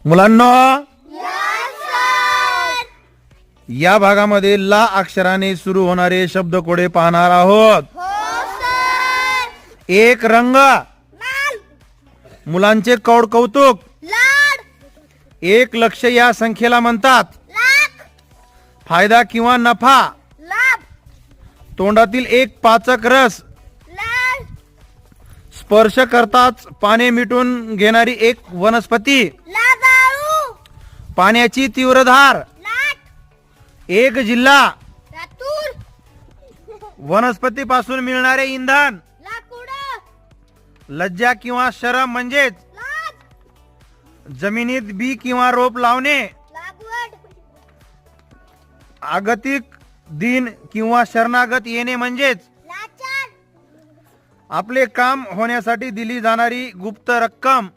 मुलांनो, या भागामध्ये ला अक्षराने सुरू होणारे शब्दकोडे पाहणार आहोत. एक रंग, मुलांचे कौड कौतुक. एक लक्ष या संख्येला म्हणतात. फायदा किंवा नफा. तोंडातील एक पाचक रस. स्पर्श करताच पाने मिटून घेणारी एक वनस्पती. पाण्याची तीव्र धार. एक जिल्हा. वनस्पतीपासून मिळणारे इंधन. लज्जा किंवा शरम म्हणजेच जमिनीत बी किंवा रोप लावणे. आगतिक दिन किंवा शरणागत येणे म्हणजेच आपले काम होण्यासाठी दिली जाणारी गुप्त रक्कम.